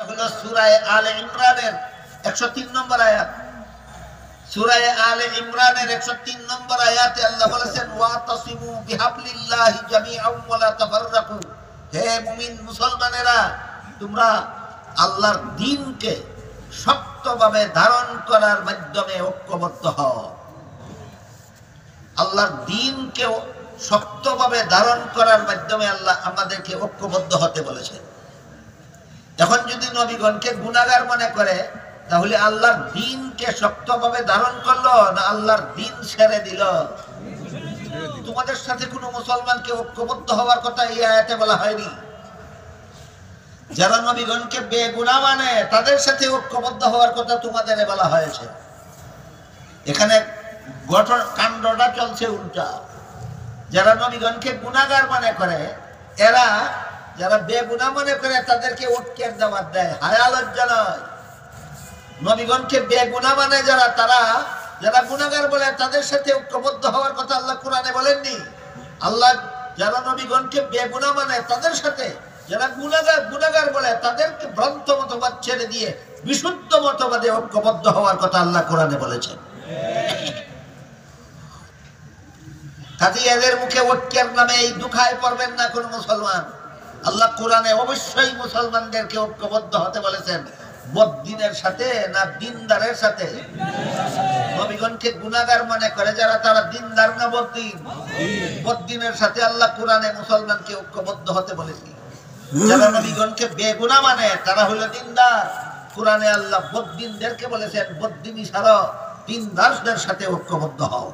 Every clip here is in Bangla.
হলো সূরা আলে ইমরানের 103 নম্বর আয়াত। সূরা আলে ইমরানের 103 নম্বর আয়াতে আল্লাহ বলেছেন ওয়াতাসিমু বিহাবলিল্লাহি জামিআন ওয়া লা তাফাররাকু। হে মুমিন মুসলমানেরা, তোমরা আল্লাহর দ্বীনকে শক্তভাবে ধারণ করার মাধ্যমে ঐক্যবদ্ধ হও। আল্লাহর দ্বীনকে শক্তভাবে ধারণ করার মাধ্যমে আল্লাহ আমাদেরকে ঐক্যবদ্ধ হতে বলেছেন। এখন যদি নবীগণকে গুনাহগার মনে করে, তাহলে আল্লাহর দ্বীনকে শক্তভাবে ধারণ করলো না আল্লাহর দ্বীন ছেড়ে দিল? তোমাদের সাথে কোনো মুসলমানকে ঐক্যবদ্ধ হওয়ার কথা এই আয়াতে বলা হয়নি। যারা নবীগণকে বেগুনাহ মানে তাদের সাথে ঐক্যবদ্ধ হওয়ার কথা তোমাদের বলা হয়েছে। এখানে কাণ্ডটা চলছে উল্টা। যারা নবীগণকে গুনাহগার মনে করে, এরা যারা বেগুনাহ মনে করে তাদেরকে ঐক্যের দাওয়াত দেয়। হায়া লজ্জা নয়। নবীগণকে বেগুনাহ মানে তারা যারা গুনাহগার বলে তাদের সাথে ঐক্যবদ্ধ হওয়ার কথা আল্লাহ কোরআনে বলেননি। আল্লাহ যারা নবীগণকে বেগুনাহ মানে তাদের সাথে, যারা গুনাহগার বলে তাদেরকে ভ্রান্ত মতবাদ ছেড়ে দিয়ে বিশুদ্ধ মতবাদে ঐক্যবদ্ধ হওয়ার কথা আল্লাহ কোরআনে বলেছেন। কাজে এদের মুখে ঐক্যের নামে এই দুখায় পড়বেন না কোন মুসলমান। আল্লাহ কোরআনে অবশ্যই মুসলমানদেরকে ঐক্যবদ্ধ হতে বলেছেন। বদ্দিনের সাথে না দিনদারের সাথে? নবীগণকে গুনাহগার মনে করে যারা, তারা দিনদার না বদ্দিন? বদ্দিনের সাথে আল্লাহ কোরআনে মুসলমানকে ঐক্যবদ্ধ হতে বলেছে। যারা নবীগণকে বেগুনাহ মানে তারা হলো দিনদার। কোরআনে আল্লাহ বদ্দিনদেরকে বলেছেন বদ্দিনী ছাড়া দিনদারদের সাথে ঐক্যবদ্ধ হও।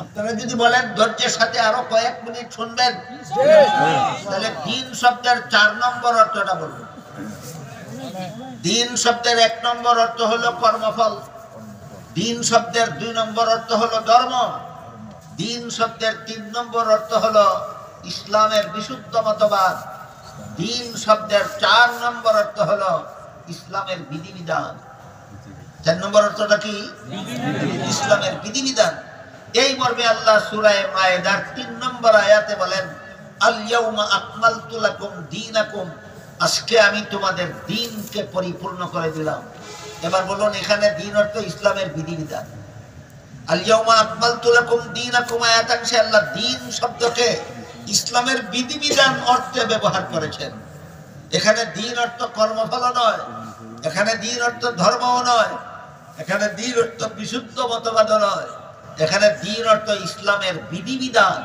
আপনারা যদি বলেন ধৈর্যের সাথে আরো কয়েক মিনিট শুনবেন, তাহলে দিন শব্দের 4 নম্বর অর্থটা বলুন। দিন শব্দের 1 নম্বর অর্থ হলো কর্মফল। দিন শব্দের 2 নম্বর অর্থ হলো ধর্ম। দিন শব্দের 3 নম্বর অর্থ হলো ইসলামের বিশুদ্ধ মতবাদ। দিন শব্দের 4 নম্বর অর্থ হলো ইসলামের বিধিবিধান। 4 নম্বর অর্থটা কি? ইসলামের বিধিবিধান। এই মর্মে আল্লাহ সূরা মায়েদার 3 নম্বর আয়াতে বলেন আল ইয়াউমা আকমালতু লাকুম দীনাকুম, আজকে আমি তোমাদের দ্বীনকে পরিপূর্ণ করে দিলাম। এবার বলুন, এখানে দ্বীন অর্থ ইসলামের বিধিবিধান। আল ইয়াউমা আকমালতু লাকুম দীনাকুম আয়াতাংশে আল্লাহ দ্বীন শব্দকে ইসলামের বিধিবিধান অর্থে ব্যবহার করেছেন। এখানে দ্বীন অর্থ কর্মফল নয়, এখানে দ্বীন অর্থ ধর্মও নয়, এখানে দ্বীন অর্থ বিশুদ্ধ মতবাদ নয়, এখানে দ্বীন অর্থ ইসলামের বিধিবিধান।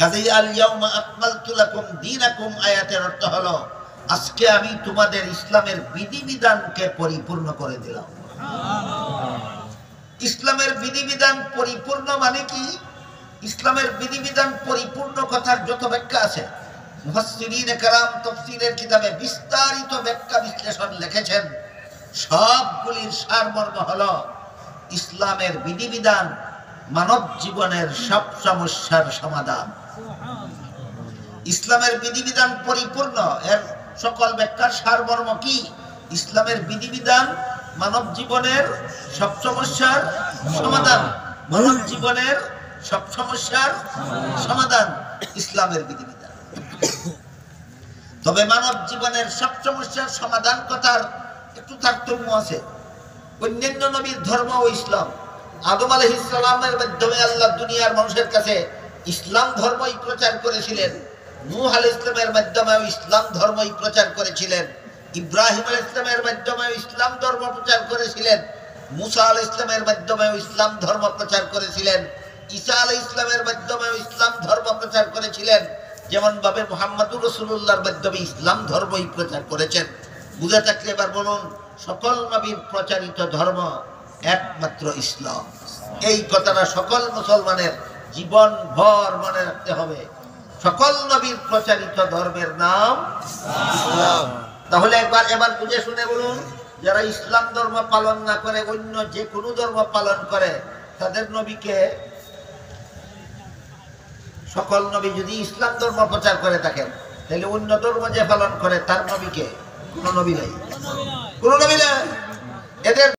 কাজেই আল ইয়াউমা আকমালতু লাকুম দীনাকুম আয়াতের অর্থ হলো আজকে আমি তোমাদের ইসলামের বিধিবিধানকে পরিপূর্ণ করে দিলাম। ইসলামের বিধিবিধান পরিপূর্ণ মানে কি? ইসলামের বিধিবিধান পরিপূর্ণ কথার যত ব্যাখ্যা আছে, মুফাসসিরিনে কেরাম তাফসীরের কিতাবে বিস্তারিত ব্যাখ্যা বিশ্লেষণ লিখেছেন। সবগুলির সারমর্ম হলো ইসলামের বিধিবিধান মানব জীবনের সব সমস্যার সমাধান। ইসলামের বিধিবিধান পরিপূর্ণ, এর সকল ব্যাখ্যার সারমর্ম কি? ইসলামের বিধিবিধান মানব জীবনের সব সমস্যার সমাধান। মানব জীবনের সব সমস্যার সমাধান ইসলামের বিধিবিধান। তবে মানব জীবনের সব সমস্যার সমাধান কথার একটু তারতম্য আছে। অন্যান্য নবীর ধর্ম ও ইসলাম, আদম আলাইহিস সালামের মাধ্যমে আল্লাহ দুনিয়ার মানুষের কাছে ইসলাম ধর্মই প্রচার করেছিলেন। নূহ আলাইহিস সালামের মাধ্যমে ইসলাম ধর্মই প্রচার করেছিলেন। ইব্রাহিম আলাইহিস সালামের মাধ্যমে ইসলাম ধর্ম প্রচার করেছিলেন। মুসা আলাইহিস সালামের মাধ্যমে ইসলাম ধর্ম প্রচার করেছিলেন। ঈসা আলাইহিস সালামের মাধ্যমে ইসলাম ধর্ম প্রচার করেছিলেন। যেমন ভাবে মুহাম্মদুর রাসূলুল্লাহর মাধ্যমে ইসলাম ধর্মই প্রচার করেছেন। বুঝে থাকলে এবার বলুন, সকল নবীর প্রচারিত ধর্ম একমাত্র ইসলাম। এই কথাটা সকল মুসলমানের জীবন ভর মনে রাখতে হবে। সকল নবীর প্রচারিত ধর্মের নাম ইসলাম। তাহলে এবার বুঝে শুনে বলুন, যারা ইসলাম ধর্ম পালন না করে অন্য যে কোনো ধর্ম পালন করে, তাদের নবীকে, সকল নবী যদি ইসলাম ধর্ম প্রচার করে থাকেন, তাহলে অন্য ধর্ম যে পালন করে তার নবীকে, কোন নবী নাই, কোন নবী নাই। এদের